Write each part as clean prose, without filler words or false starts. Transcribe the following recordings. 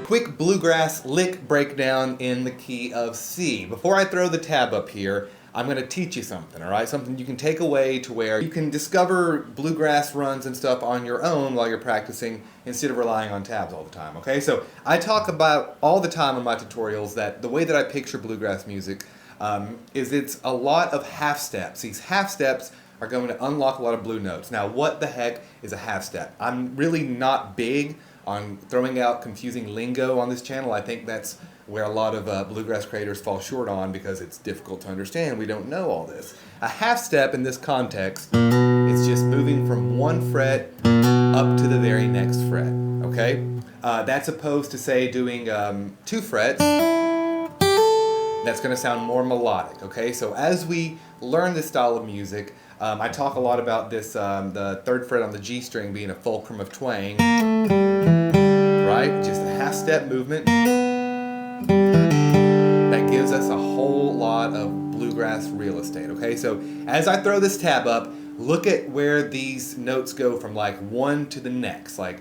quick bluegrass lick breakdown in the key of C. Before I throw the tab up here, I'm going to teach you something, all right? Something you can take away to where you can discover bluegrass runs and stuff on your own while you're practicing instead of relying on tabs all the time, okay? So I talk about all the time in my tutorials that the way that I picture bluegrass music is it's a lot of half steps. These half steps are going to unlock a lot of blue notes. Now, what the heck is a half step? I'm really not big on throwing out confusing lingo on this channel. I think that's where a lot of bluegrass creators fall short on because it's difficult to understand. We don't know all this. A half step in this context is just moving from one fret up to the very next fret, okay? That's opposed to, say, doing 2 frets. That's going to sound more melodic, okay? So as we learn this style of music, I talk a lot about this, the 3rd fret on the G string being a fulcrum of twang, right? Just a half step movement. That gives us a whole lot of bluegrass real estate, okay? So as I throw this tab up, look at where these notes go from like one to the next. Like,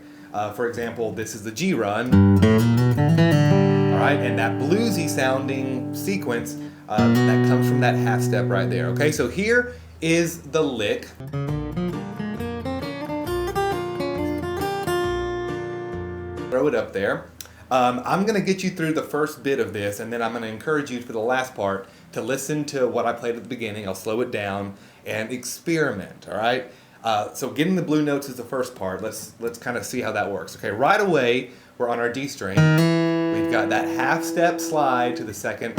for example, this is the G run, all right? And that bluesy sounding sequence, that comes from that half step right there, okay? So here is the lick. Throw it up there. I'm going to get you through the first bit of this, and then I'm going to encourage you for the last part to listen to what I played at the beginning. I'll slow it down and experiment, all right? So getting the blue notes is the first part. Let's kind of see how that works. Okay, right away, we're on our D string. We've got that half step slide to the second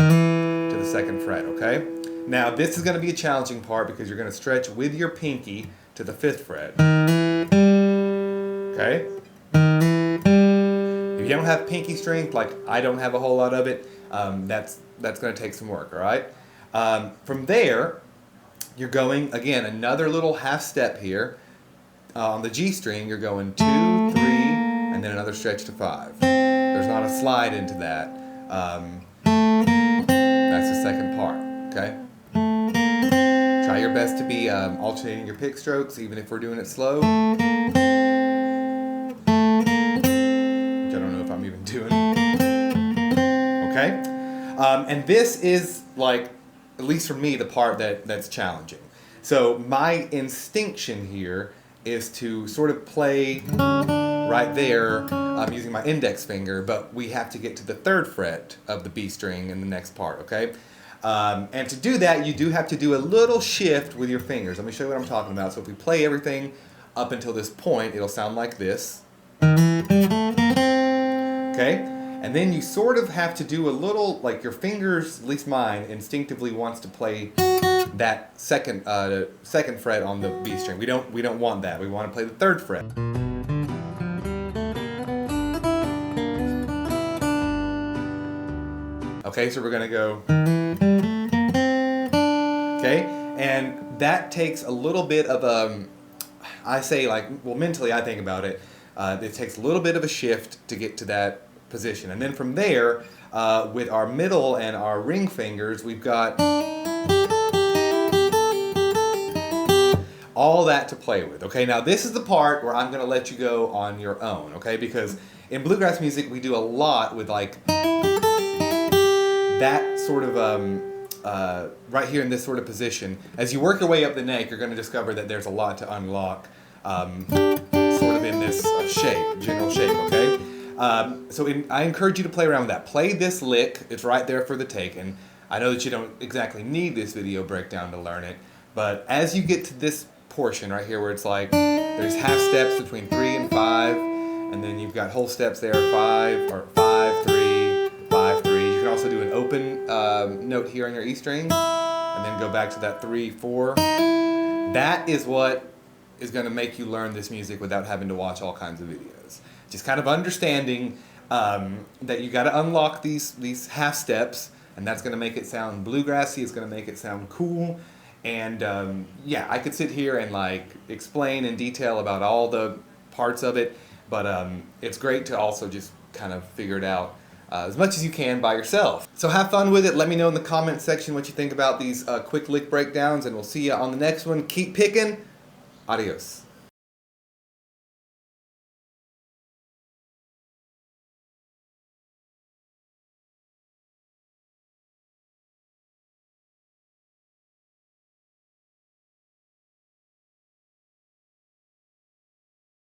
fret, okay? Now, this is going to be a challenging part because you're going to stretch with your pinky to the 5th fret, okay? If you don't have pinky strength, like I don't have a whole lot of it, that's going to take some work, all right? From there, you're going, again, another little half step here. On the G string, you're going 2, 3, and then another stretch to 5. There's not a slide into that. That's the second part, okay? Try your best to be alternating your pick strokes, even if we're doing it slow. Which I don't know if I'm even doing. Okay? And this is, like, at least for me, the part that's challenging. So my instinction here is to sort of play right there using my index finger, but we have to get to the 3rd fret of the B string in the next part, okay? And to do that, you do have to do a little shift with your fingers. Let me show you what I'm talking about. So if we play everything up until this point, it'll sound like this. Okay? And then you sort of have to do a little, like your fingers, at least mine, instinctively wants to play that second fret on the B string. We don't want that. We want to play the 3rd fret. Okay, so we're going to go. Okay, and that takes a little bit of I say, like, well, mentally I think about it, it takes a little bit of a shift to get to that position. And then from there, with our middle and our ring fingers, we've got all that to play with. Okay, now this is the part where I'm going to let you go on your own, okay? Because in bluegrass music, we do a lot with, like, that sort of right here in this sort of position. As you work your way up the neck, you're going to discover that there's a lot to unlock sort of in this shape, general shape, okay? I encourage you to play around with that. Play this lick. It's right there for the taking. I know that you don't exactly need this video breakdown to learn it, but as you get to this portion right here where it's like there's half steps between 3 and 5, and then you've got whole steps there, 5, or 5, 3, 5, 3. You can also do an open note here on your E string, and then go back to that 3, 4. That is what is going to make you learn this music without having to watch all kinds of videos. Just kind of understanding that you got to unlock these half steps, and that's going to make it sound bluegrassy. It's going to make it sound cool. And yeah, I could sit here and like explain in detail about all the parts of it, but it's great to also just kind of figure it out as much as you can by yourself. So have fun with it. Let me know in the comment section what you think about these quick lick breakdowns, and we'll see you on the next one. Keep picking. Adios.